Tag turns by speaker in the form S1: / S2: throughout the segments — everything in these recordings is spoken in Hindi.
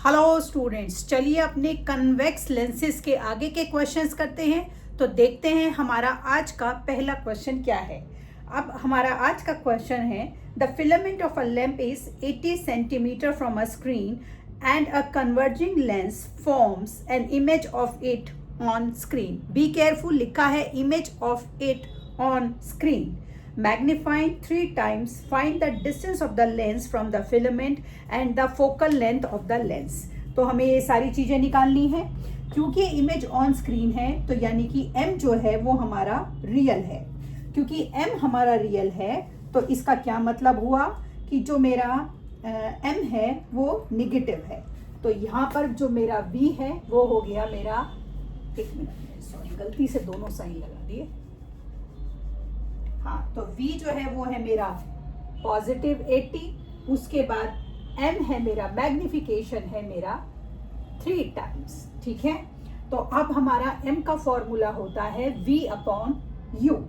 S1: हेलो स्टूडेंट्स, चलिए अपने कन्वेक्स लेंसेज के आगे के क्वेश्चंस करते हैं। तो देखते हैं हमारा आज का पहला क्वेश्चन क्या है। अब हमारा आज का क्वेश्चन है, the filament of a lamp is 80 centimetre from a screen and a converging lens forms an image of it on screen. Be careful, लिखा है image of it on screen. Magnifying 3 times, find the distance of the lens from the filament and the focal length of the lens। तो हमें ये सारी चीज़ें निकालनी है। क्योंकि इमेज ऑन स्क्रीन है तो यानी कि m जो है वो हमारा रियल है। क्योंकि m हमारा रियल है तो इसका क्या मतलब हुआ कि जो मेरा m है वो निगेटिव है। तो यहाँ पर जो मेरा v है वो हो गया मेरा, एक मिनट सॉरी गलती से दोनों साइन लगा दिए। हाँ, तो v जो है वो है मेरा पॉजिटिव 80, उसके बाद m है मेरा, मैग्निफिकेशन है मेरा 3 टाइम्स। ठीक है, तो अब हमारा m का फॉर्मूला होता है v अपॉन u।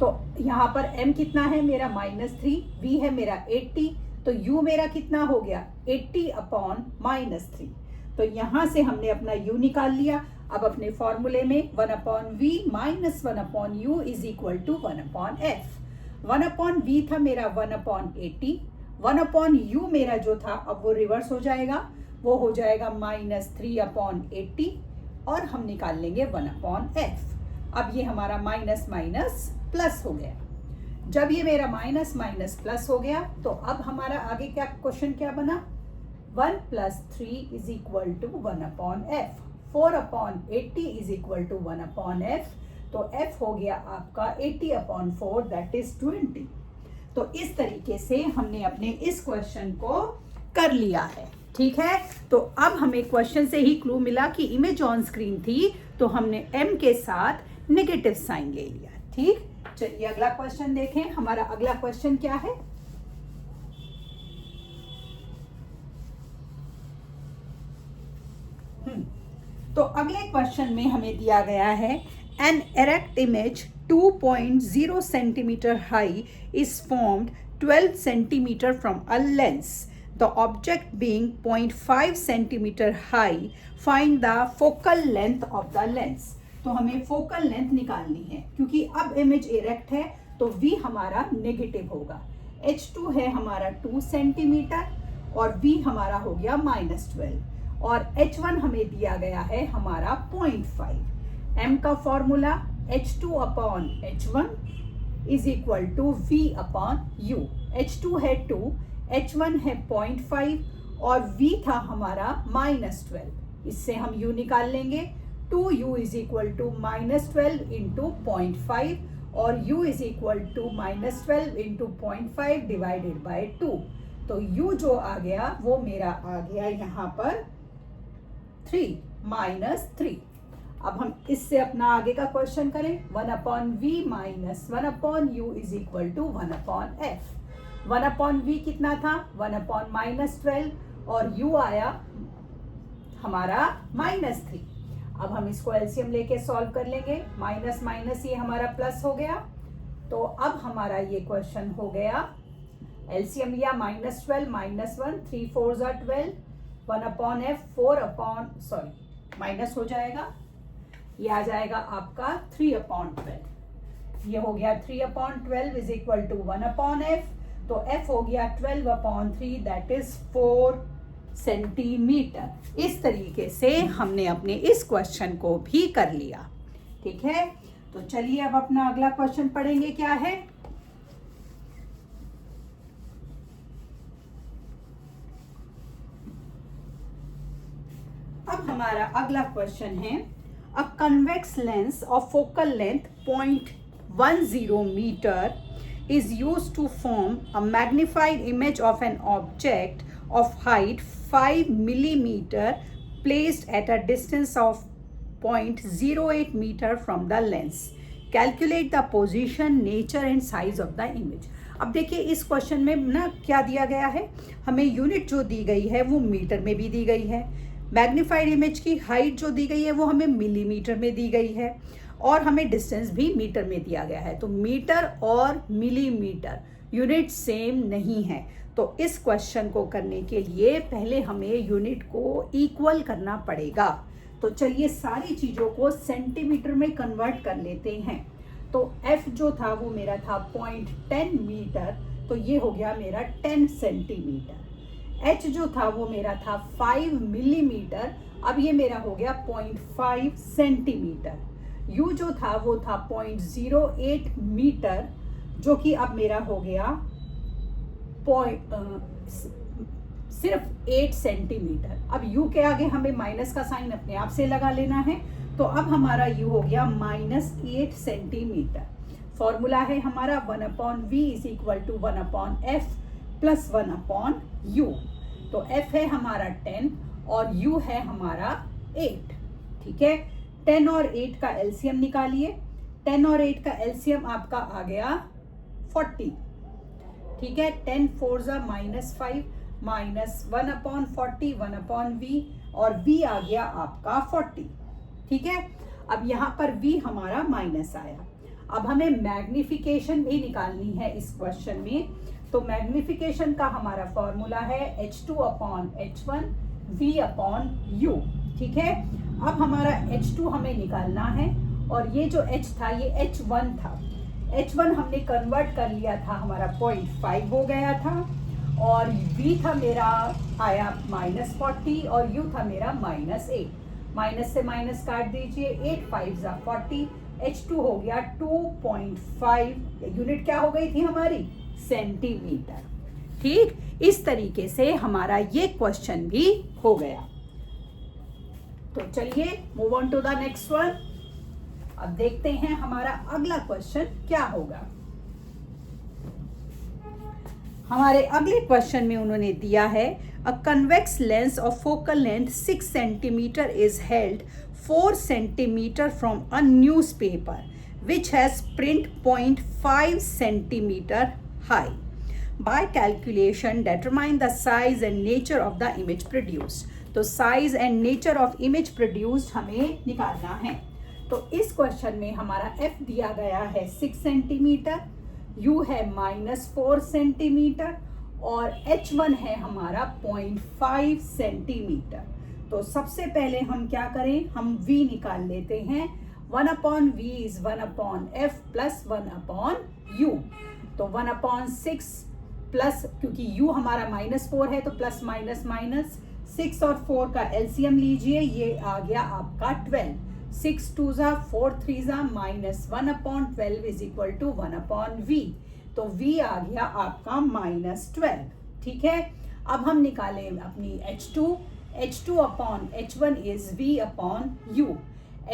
S1: तो यहाँ पर m कितना है मेरा -3, v है मेरा 80, तो u मेरा कितना हो गया 80 अपॉन -3। तो यहाँ से हमने अपना u निकाल लिया। अब अपने फॉर्मूले में 1 upon V minus 1 upon U is equal to 1 upon F. 1 upon V था मेरा 1 अपॉन 80, 1 अपॉन यू मेरा जो था अब वो रिवर्स हो जाएगा, वो हो जाएगा -3 अपॉन 80 और हम निकाल लेंगे 1 अपॉन एफ। अब ये हमारा माइनस माइनस प्लस हो गया। जब ये मेरा माइनस माइनस प्लस हो गया तो अब हमारा आगे क्या क्वेश्चन क्या बना, 1 + 3 is equal to 1 upon F. 4 upon 80 is equal to 1 upon F. तो एफ हो गया आपका 80 अपॉन 4 दैट इज 20। तो इस तरीके से हमने अपने इस क्वेश्चन को कर लिया है। ठीक है, तो अब हमें क्वेश्चन से ही क्लू मिला कि इमेज ऑन स्क्रीन थी तो हमने m के साथ नेगेटिव साइन ले लिया। ठीक, चलिए अगला क्वेश्चन देखें। हमारा अगला क्वेश्चन क्या है, तो अगले क्वेश्चन में हमें दिया गया है, an erect image 2.0 centimetre high is formed 12 centimetre from a lens. The object being 0.5 centimetre high, find the focal length of the lens. तो हमें फोकल लेंथ निकालनी है। क्योंकि अब इमेज एरेक्ट है तो v हमारा नेगेटिव होगा। h2 है हमारा 2 सेंटीमीटर और v हमारा हो गया -12 और h1 हमें दिया गया है हमारा 0.5। m का formula h2 upon h1 is equal to v upon u। h2 है 2, h1 है 0.5 और v था हमारा -12। इससे हम u निकाल लेंगे। 2u is equal to -12 into 0.5 और u is equal to -12 into 0.5 divided by 2। तो u जो आ गया वो मेरा आ गया यहाँ पर 3 -3। अब हम इससे अपना आगे का क्वेश्चन करें। 1 upon V minus 1 upon U is equal to 1 upon F. 1 upon V कितना था 1 अपॉन -12 और u आया हमारा -3। अब हम इसको एलसीएम लेके सॉल्व कर लेंगे। माइनस माइनस ये हमारा प्लस हो गया। तो अब हमारा ये क्वेश्चन हो गया, एलसीएम लिया -12 -1, 3 4 = 12, 1 upon F 4 upon sorry minus हो जाएगा, ये आ जाएगा आपका 3 अपॉन 12। ये हो गया 3 upon 12 is equal to 1 upon F. तो एफ हो गया 12 अपॉन 3 दैट इज 4 सेंटीमीटर। इस तरीके से हमने अपने इस क्वेश्चन को भी कर लिया। ठीक है, तो चलिए अब अपना अगला क्वेश्चन पढ़ेंगे क्या है। अब हमारा अगला क्वेश्चन है, a convex lens of focal length 0.10 metre is used to form a magnified image of an object of height 5 millimeter placed at a distance of 0.08 meter from the lens. Calculate the position, nature and size of the image. अब देखिए इस क्वेश्चन में ना क्या दिया गया है, हमें यूनिट जो दी गई है वो मीटर में भी दी गई है, मैग्नीफाइड इमेज की हाइट जो दी गई है वो हमें मिलीमीटर में दी गई है और हमें डिस्टेंस भी मीटर में दिया गया है। तो मीटर और मिलीमीटर यूनिट सेम नहीं है। तो इस क्वेश्चन को करने के लिए पहले हमें यूनिट को इक्वल करना पड़ेगा। तो चलिए सारी चीज़ों को सेंटीमीटर में कन्वर्ट कर लेते हैं। तो F जो था वो मेरा था 0.10 मीटर, तो ये हो गया मेरा 10 सेंटीमीटर। H जो था वो मेरा था 5 मिलीमीटर, अब ये मेरा हो गया 0.5 सेंटीमीटर। U जो था वो था 0.08 मीटर, जो कि अब मेरा हो गया सिर्फ 8 सेंटीमीटर। अब U के आगे हमें माइनस का साइन अपने आप से लगा लेना है, तो अब हमारा U हो गया -8 सेंटीमीटर। फॉर्मूला है हमारा 1/v is equal to 1/f plus 1/u। तो F है हमारा 10 और U है हमारा 8। ठीक है, 10 और 8 का एलसीएम निकालिए। 10 और 8 का एलसीएम आपका आ गया 40। ठीक है, 10 4 -5 -1/40 1/v और v आ गया आपका 40। ठीक है, अब यहाँ पर v हमारा माइनस आया। अब हमें मैग्निफिकेशन भी निकालनी है इस क्वेश्चन में। तो मैग्निफिकेशन का हमारा फॉर्मूला है h2/h1 v/u। ठीक है, अब हमारा h2 हमें निकालना है और ये जो h था ये h1 था। h1 हमने कन्वर्ट कर लिया था, हमारा 0.5 हो गया था और v था मेरा आया -40 और u था मेरा -8। माइनस से माइनस काट दीजिए, 8 5 40, h2 हो गया 2.5। यूनिट क्या हो गई थी हमारी? सेंटीमीटर। ठीक, इस तरीके से हमारा ये क्वेश्चन भी हो गया। तो चलिए move on to the next one. अब देखते हैं हमारा अगला क्वेश्चन क्या होगा। हमारे अगले क्वेश्चन में उन्होंने दिया है a convex lens of focal length 6 centimetre is held 4 centimetre from a newspaper which has print 0.5 centimeter high. By calculation determine the size and nature of the image produced. तो size and nature of image produced हमें निकालना है। तो इस क्वेश्चन में हमारा f दिया गया है 6 सेंटीमीटर, u है -4 सेंटीमीटर और h1 है हमारा 0.5 सेंटीमीटर। तो सबसे पहले हम क्या करें, हम v निकाल लेते हैं। 1/v is 1/f plus 1/u। तो 1/6 प्लस, क्योंकि u हमारा -4 है तो प्लस माइनस माइनस, 6 और 4 का एलसीएम लीजिए, ये आ गया आपका 12। 6 2 4 3 -1/12 इज इक्वल टू 1/v। तो v आ गया आपका -12। ठीक है, अब हम निकालें अपनी h2। h2/h1 is v/u।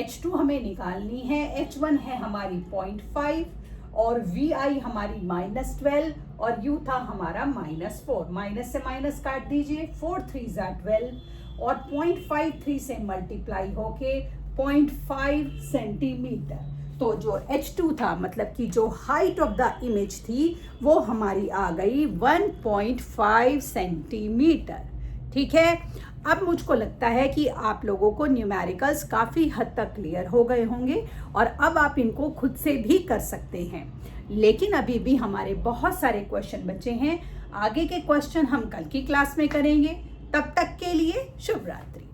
S1: h2 हमें निकालनी है, h1 है हमारी 0.5 और vi हमारी -12 और u था हमारा -4। माइनस से माइनस काट दीजिए, 4 3 12 और 0.53 से मल्टीप्लाई होके 0.5 सेंटीमीटर। तो जो h2 था, मतलब कि जो हाइट ऑफ द इमेज थी, वो हमारी आ गई 1.5 सेंटीमीटर। ठीक है, अब मुझको लगता है कि आप लोगों को न्यूमेरिकल्स काफ़ी हद तक क्लियर हो गए होंगे और अब आप इनको खुद से भी कर सकते हैं। लेकिन अभी भी हमारे बहुत सारे क्वेश्चन बचे हैं। आगे के क्वेश्चन हम कल की क्लास में करेंगे। तब तक के लिए शुभ रात्रि।